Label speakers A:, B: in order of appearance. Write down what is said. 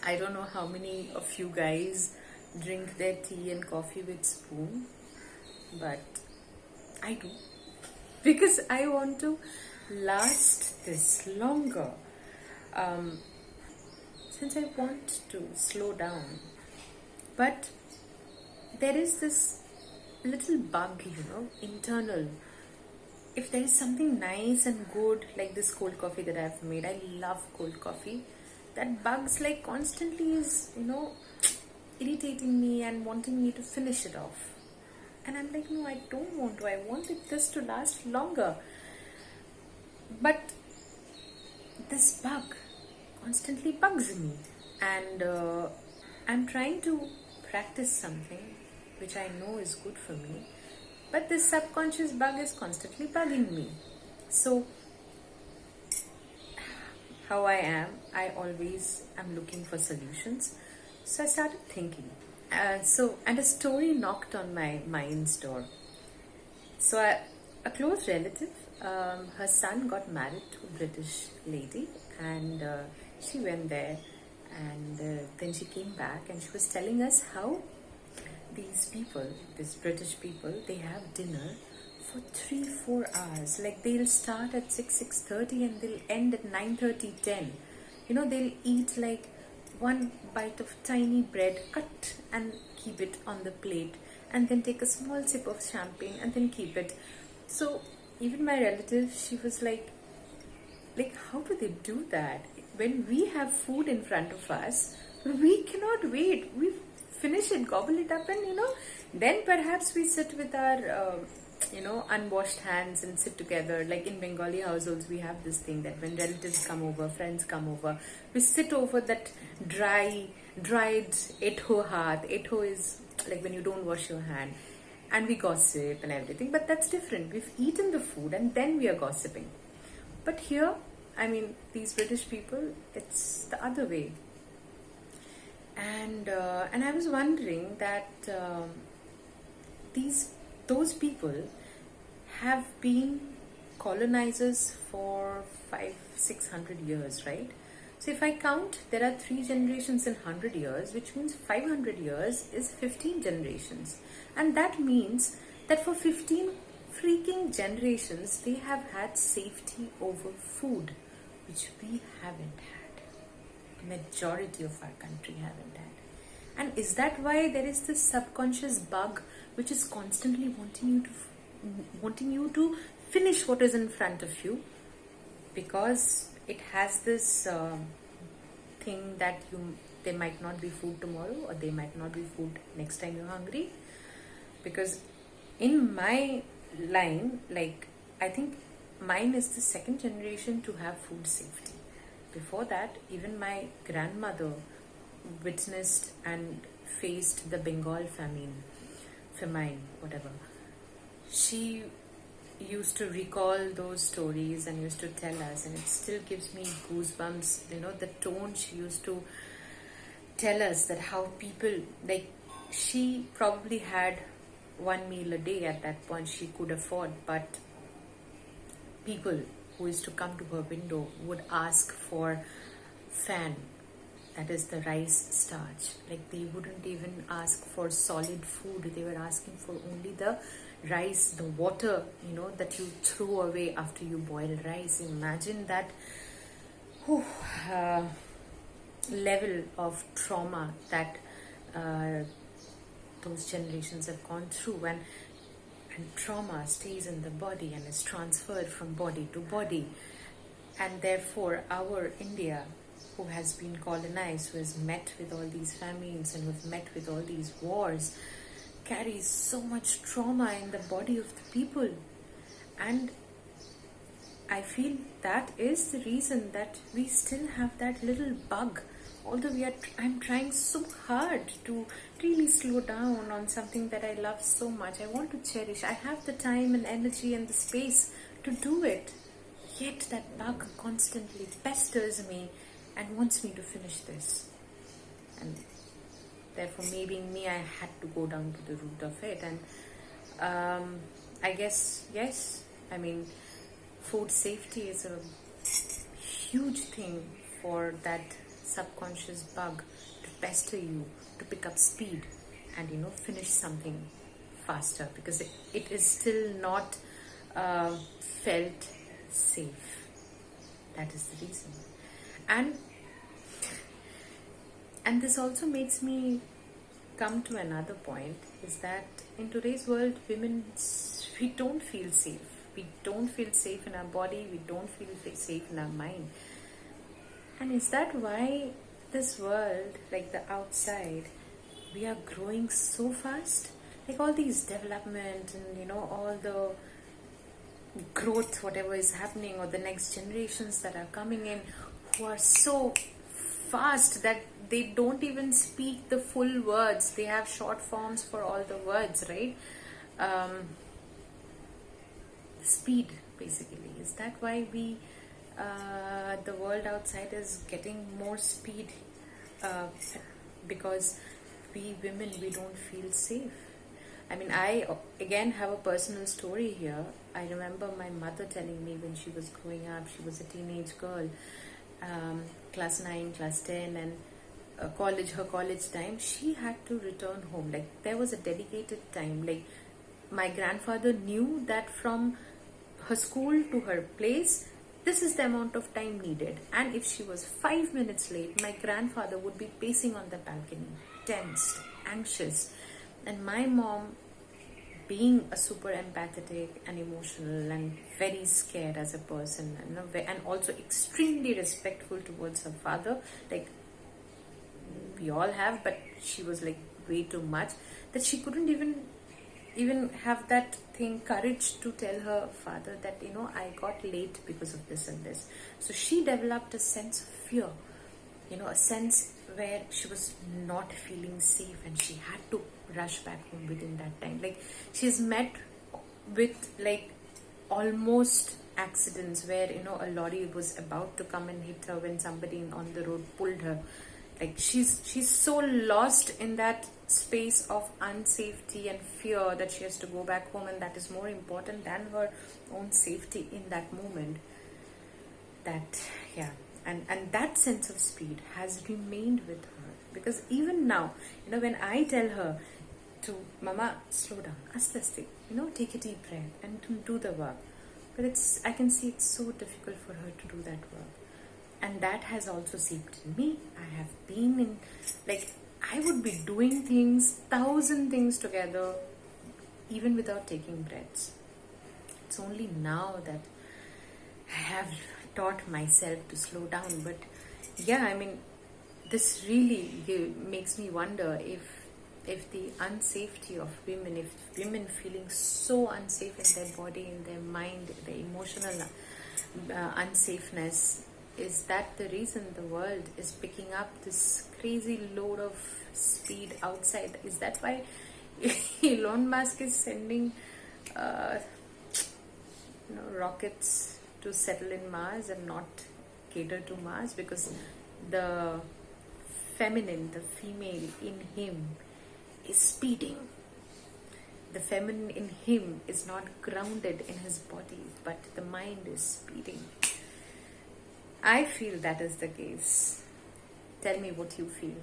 A: I don't know how many of you guys drink their tea and coffee with spoon, but I do because I want to last this longer. Um, since I want to slow down, but there is this little bug, internal. If there is something nice and good like this cold coffee that I've made, I love cold coffee. That bugs like constantly is, irritating me and wanting me to finish it off. And I'm like, no, I don't want to. I wanted this to last longer. But this bug constantly bugs me. And I'm trying to practice something which I know is good for me. But this subconscious bug is constantly bugging me. So, how I always am looking for solutions. So I started thinking. And a story knocked on my mind's door. So a close relative, her son got married to a British lady, and she went there, and then she came back, and she was telling us how these British people, they have dinner for 3-4 hours. Like they'll start at 6:30 and they'll end at 9:30, 10. They'll eat like one bite of tiny bread, cut and keep it on the plate, and then take a small sip of champagne and then keep it. So even my relative, she was like how do they do that? When we have food in front of us, we cannot wait. We finish it, gobble it up, and then perhaps we sit with our unwashed hands and sit together. Like in Bengali households, we have this thing that when relatives come over, friends come over, we sit over that dried etho hath. Etho is like when you don't wash your hand, and we gossip and everything. But that's different. We've eaten the food and then we are gossiping. But here, these British people, it's the other way. And I was wondering that those people have been colonizers for 500-600 years, right? So if I count, there are 3 generations in 100 years, which means 500 years is 15 generations. And that means that for 15 freaking generations, they have had safety over food, which we haven't had. Majority of our country haven't had. And is that why there is this subconscious bug which is constantly wanting you to finish what is in front of you, because it has this thing that there might not be food tomorrow, or there might not be food next time you're hungry? Because in my line, I think mine is the 2nd generation to have food safety. Before that, even my grandmother witnessed and faced the Bengal famine, whatever. She used to recall those stories and used to tell us, and it still gives me goosebumps. The tone she used to tell us, that how people, she probably had one meal a day at that point she could afford, but people who used to come to her window would ask for fan, that is the rice starch. They wouldn't even ask for solid food. They were asking for only the rice, the water, that you throw away after you boil rice. Imagine that level of trauma that those generations have gone through, and trauma stays in the body and is transferred from body to body. And therefore our India, who has been colonized, who has met with all these famines and who have met with all these wars, carries so much trauma in the body of the people. And I feel that is the reason that we still have that little bug. Although I'm trying so hard to really slow down on something that I love so much. I want to cherish. I have the time and energy and the space to do it. Yet that bug constantly pesters me and wants me to finish this. And therefore, maybe me, I had to go down to the root of it. And I guess, yes, food safety is a huge thing for that subconscious bug to pester you to pick up speed and finish something faster, because it is still not felt safe. That is the reason. And this also makes me come to another point, is that in today's world, we don't feel safe. We don't feel safe in our body, we don't feel safe in our mind. And is that why this world, like the outside, we are growing so fast? Like all these development and all the growth, whatever is happening, or the next generations that are coming in, who are so fast that they don't even speak the full words. They have short forms for all the words, right? Speed, basically. Is that why the world outside is getting more speed? Because we women, we don't feel safe. I mean, I again have a personal story here. I remember my mother telling me when she was growing up, she was a teenage girl, class 9, class 10, and her college time, she had to return home. Like, there was a dedicated time. Like, my grandfather knew that from her school to her place, this is the amount of time needed. And if she was 5 minutes late, my grandfather would be pacing on the balcony, tensed, anxious. And my mom, being a super empathetic and emotional and very scared as a person, and also extremely respectful towards her father, like we all have, but she was like way too much, that she couldn't even have that courage to tell her father that I got late because of this and this. So she developed a sense of fear, a sense where she was not feeling safe, and she had to rush back home within that time. Like, she's met with like almost accidents where a lorry was about to come and hit her when somebody on the road pulled her. Like, she's so lost in that space of unsafety and fear that she has to go back home, and that is more important than her own safety in that moment. And that sense of speed has remained with her, because even now, when I tell her to, Mama, slow down, aste, take a deep breath and do the work, but I can see it's so difficult for her to do that work. And that has also seeped in me. I have been in, like, I would be doing things, 1,000 things together, even without taking breaths. It's only now that I have taught myself to slow down. But yeah, I mean, this really makes me wonder if the unsafety of women, if women feeling so unsafe in their body, in their mind, the emotional unsafeness, is that the reason the world is picking up this crazy load of speed outside? Is that why Elon Musk is sending rockets to settle in Mars and not cater to Mars? Because the feminine, the female in him is speeding. The feminine in him is not grounded in his body, but the mind is speeding. I feel that is the case. Tell me what you feel.